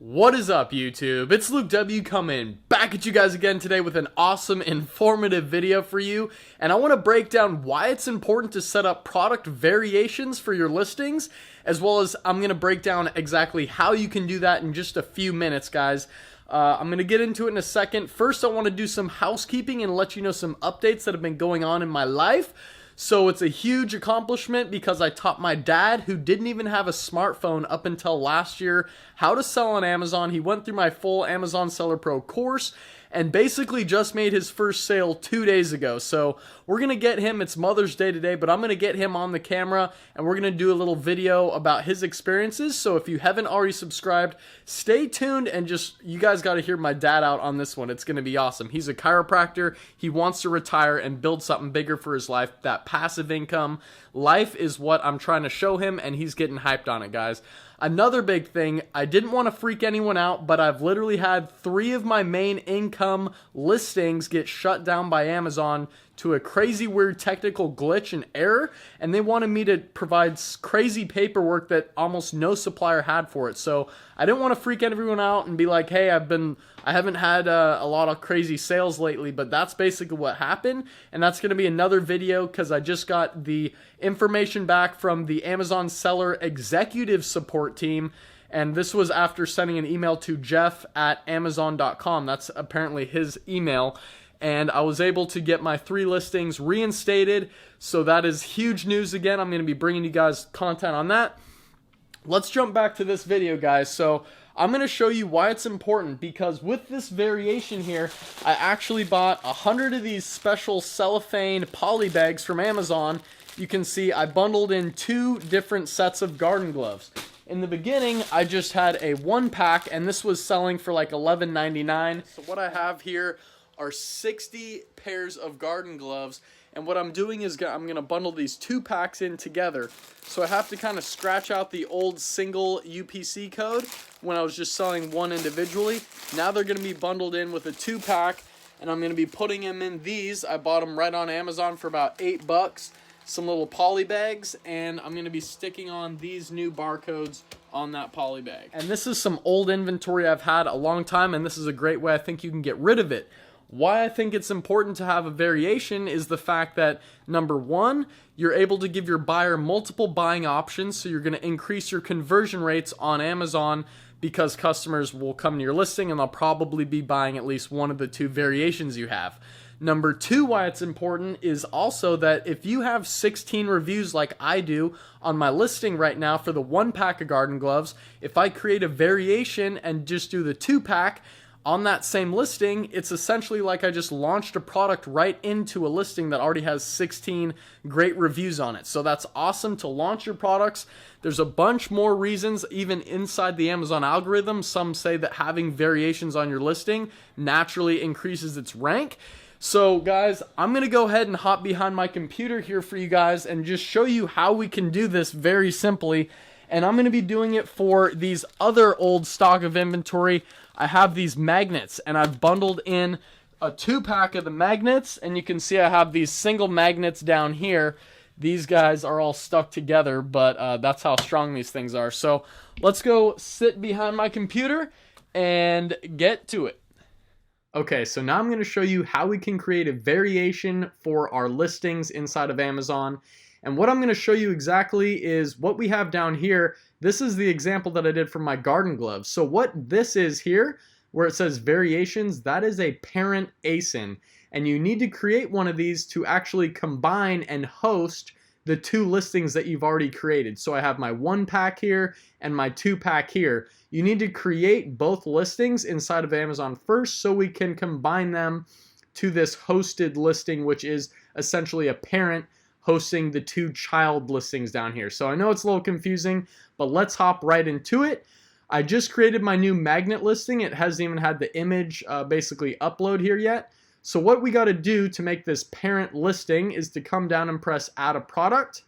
What is up, YouTube? It's Luke W coming back at you guys again today with an awesome, informative video for you. And I want to break down why it's important to set up product variations for your listings, as well as I'm going to break down exactly how you can do that in just a few minutes, guys. I'm going to get into it in a second. First, I want to do some housekeeping and let you know some updates that have been going on in my life. So it's a huge accomplishment because I taught my dad, who didn't even have a smartphone up until last year, how to sell on Amazon. He went through my full Amazon Seller Pro course and basically just made his first sale 2 days ago. So we're going to get him, it's Mother's Day today, but I'm going to get him on the camera and we're going to do a little video about his experiences. So if you haven't already subscribed, stay tuned and you guys got to hear my dad out on this one. It's going to be awesome. He's a chiropractor. He wants to retire and build something bigger for his life. That passive income life is what I'm trying to show him, and he's getting hyped on it, guys. Another big thing, I didn't want to freak anyone out, but I've literally had 3 of my main income listings get shut down by Amazon to a crazy weird technical glitch and error, and they wanted me to provide crazy paperwork that almost no supplier had for it. So I didn't want to freak everyone out and be like, hey, I haven't had a lot of crazy sales lately, but that's basically what happened, and that's going to be another video because I just got the information back from the Amazon Seller Executive Support team, and this was after sending an email to jeff@amazon.com. That's apparently his email, and I was able to get my 3 listings reinstated, so that is huge news again. I'm going to be bringing you guys content on that. Let's jump back to this video, guys. So I'm going to show you why it's important, because with this variation here, I actually bought 100 of these special cellophane poly bags from Amazon. You can see I bundled in 2 different sets of garden gloves. In the beginning, I just had a 1-pack, and this was selling for like $11.99. So what I have here are 60 pairs of garden gloves, and what I'm doing is I'm going to bundle these 2 packs in together. So I have to kind of scratch out the old single UPC code when I was just selling one individually. Now they're going to be bundled in with a 2-pack, and I'm going to be putting them in these. I bought them right on Amazon for about $8. Some little poly bags, and I'm going to be sticking on these new barcodes on that poly bag. And this is some old inventory I've had a long time, and this is a great way I think you can get rid of it. Why I think it's important to have a variation is the fact that, number 1, you're able to give your buyer multiple buying options, so you're going to increase your conversion rates on Amazon because customers will come to your listing and they'll probably be buying at least one of the 2 variations you have. Number 2, why it's important is also that if you have 16 reviews like I do on my listing right now for the 1-pack of garden gloves, if I create a variation and just do the 2-pack on that same listing, it's essentially like I just launched a product right into a listing that already has 16 great reviews on it. So that's awesome to launch your products. There's a bunch more reasons even inside the Amazon algorithm. Some say that having variations on your listing naturally increases its rank. So guys, I'm going to go ahead and hop behind my computer here for you guys and just show you how we can do this very simply. And I'm going to be doing it for these other old stock of inventory. I have these magnets, and I've bundled in a 2-pack of the magnets, and you can see I have these single magnets down here. These guys are all stuck together, but that's how strong these things are. So let's go sit behind my computer and get to it. Okay, so now I'm going to show you how we can create a variation for our listings inside of Amazon. And what I'm going to show you exactly is what we have down here. This is the example that I did for my garden gloves. So what this is here, where it says variations, that is a parent ASIN. And you need to create one of these to actually combine and host the 2 listings that you've already created. So I have my 1-pack here and my 2-pack here. You need to create both listings inside of Amazon first so we can combine them to this hosted listing, which is essentially a parent hosting the 2 child listings down here. So I know it's a little confusing, but let's hop right into it. I just created my new magnet listing. It hasn't even had the image basically upload here yet. So what we got to do to make this parent listing is to come down and press add a product.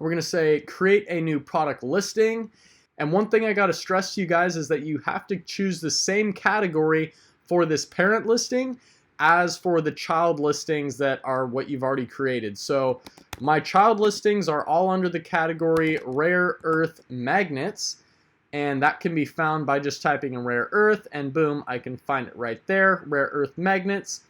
We're going to say create a new product listing. And one thing I got to stress to you guys is that you have to choose the same category for this parent listing as for the child listings that are what you've already created. So my child listings are all under the category rare earth magnets. And that can be found by just typing in rare earth, and boom, I can find it right there, rare earth magnets.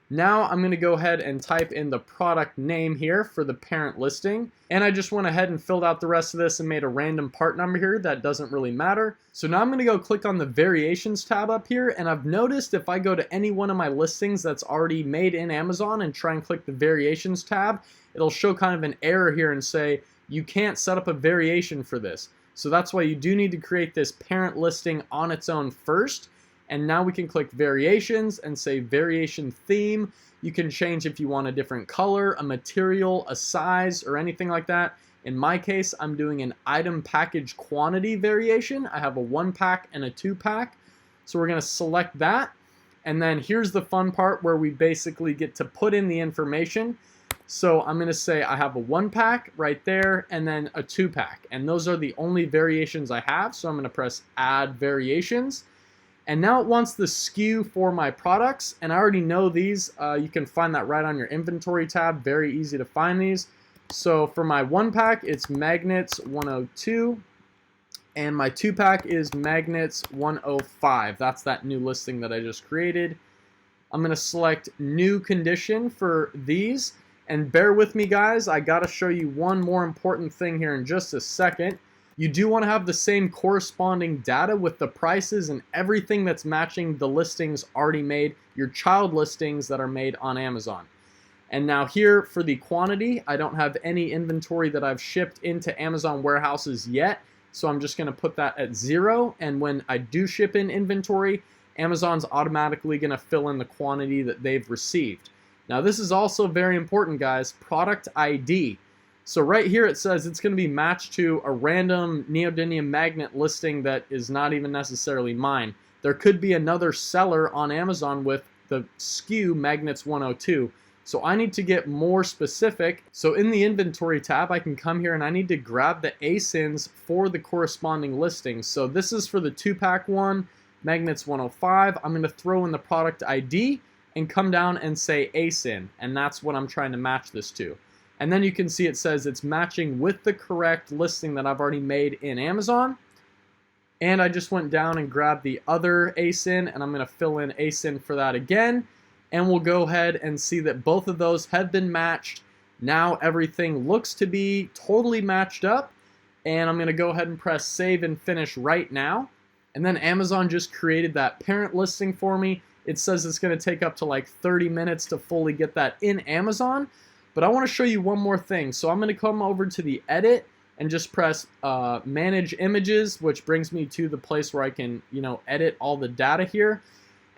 Now I'm going to go ahead and type in the product name here for the parent listing. And I just went ahead and filled out the rest of this and made a random part number here that doesn't really matter. So now I'm going to go click on the variations tab up here, and I've noticed if I go to any one of my listings that's already made in Amazon and try and click the variations tab, it'll show kind of an error here and say you can't set up a variation for this. So that's why you do need to create this parent listing on its own first. And now we can click variations and say variation theme. You can change if you want a different color, a material, a size, or anything like that. In my case, I'm doing an item package quantity variation. I have a 1-pack and a 2-pack. So we're going to select that. And then here's the fun part where we basically get to put in the information. So I'm going to say I have a 1-pack right there and then a 2-pack. And those are the only variations I have. So I'm going to press add variations. And now it wants the SKU for my products, and I already know these. You can find that right on your inventory tab. Very easy to find these. So for my 1-pack, it's magnets 102, and my 2-pack is magnets 105. That's that new listing that I just created. I'm going to select new condition for these, and bear with me, guys. I got to show you one more important thing here in just a second. You do want to have the same corresponding data with the prices and everything that's matching the listings already made, your child listings that are made on Amazon. And now here for the quantity, I don't have any inventory that I've shipped into Amazon warehouses yet, so I'm just going to put that at 0. And when I do ship in inventory, Amazon's automatically going to fill in the quantity that they've received. Now this is also very important, guys, product ID. So right here it says it's going to be matched to a random neodymium magnet listing that is not even necessarily mine. There could be another seller on Amazon with the SKU magnets 102. So I need to get more specific. So in the inventory tab, I can come here and I need to grab the ASINs for the corresponding listings. So this is for the 2-pack one, magnets 105. I'm going to throw in the product ID and come down and say ASIN. And that's what I'm trying to match this to. And then you can see it says it's matching with the correct listing that I've already made in Amazon. And I just went down and grabbed the other ASIN, and I'm going to fill in ASIN for that again. And we'll go ahead and see that both of those have been matched. Now everything looks to be totally matched up. And I'm going to go ahead and press save and finish right now. And then Amazon just created that parent listing for me. It says it's going to take up to like 30 minutes to fully get that in Amazon. But I want to show you one more thing. So I'm going to come over to the edit and just press manage images, which brings me to the place where I can, edit all the data here.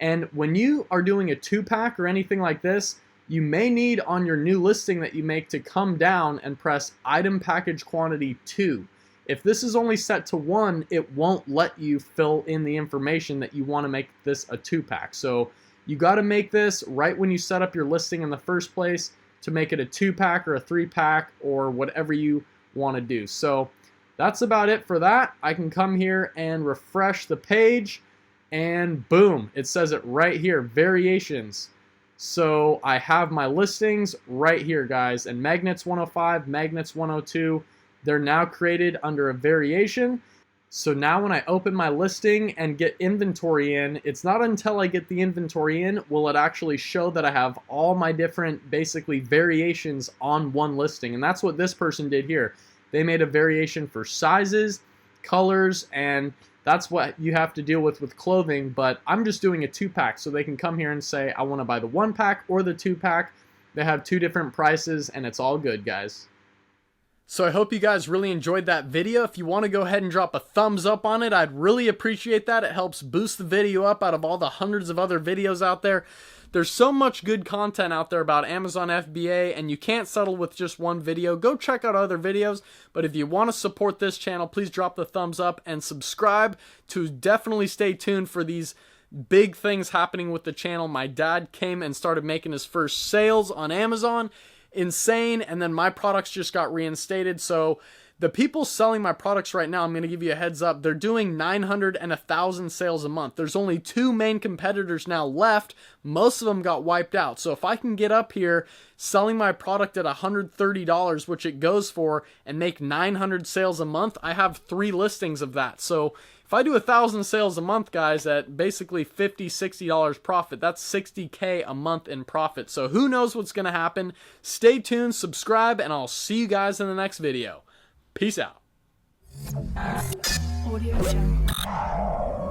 And when you are doing a 2-pack or anything like this, you may need on your new listing that you make to come down and press item package quantity 2. If this is only set to 1, it won't let you fill in the information that you want to make this a 2-pack. So you got to make this right when you set up your listing in the first place, to make it a 2-pack or a 3-pack or whatever you want to do. So that's about it for that. I can come here and refresh the page and boom, it says it right here, variations. So I have my listings right here, guys, and magnets 105, magnets 102, they're now created under a variation. So now when I open my listing and get inventory in, it's not until I get the inventory in will it actually show that I have all my different basically variations on one listing. And that's what this person did here. They made a variation for sizes, colors, and that's what you have to deal with clothing. But I'm just doing a 2-pack, so they can come here and say, I want to buy the 1-pack or the 2-pack. They have 2 different prices and it's all good, guys. So I hope you guys really enjoyed that video. If you want to go ahead and drop a thumbs up on it, I'd really appreciate that. It helps boost the video up out of all the hundreds of other videos out there. There's so much good content out there about Amazon FBA, and you can't settle with just one video. Go check out other videos, but if you want to support this channel, please drop the thumbs up and subscribe to definitely stay tuned for these big things happening with the channel. My dad came and started making his first sales on Amazon. Insane. And then my products just got reinstated. So the people selling my products right now, I'm going to give you a heads up, they're doing 900 and 1,000 sales a month. There's only 2 main competitors now left. Most of them got wiped out. So if I can get up here selling my product at $130, which it goes for, and make 900 sales a month, I have 3 listings of that. So If I do 1,000 sales a month, guys, at basically $50, $60 profit, that's $60K a month in profit. So who knows what's going to happen? Stay tuned, subscribe, and I'll see you guys in the next video. Peace out. Audio Jungle.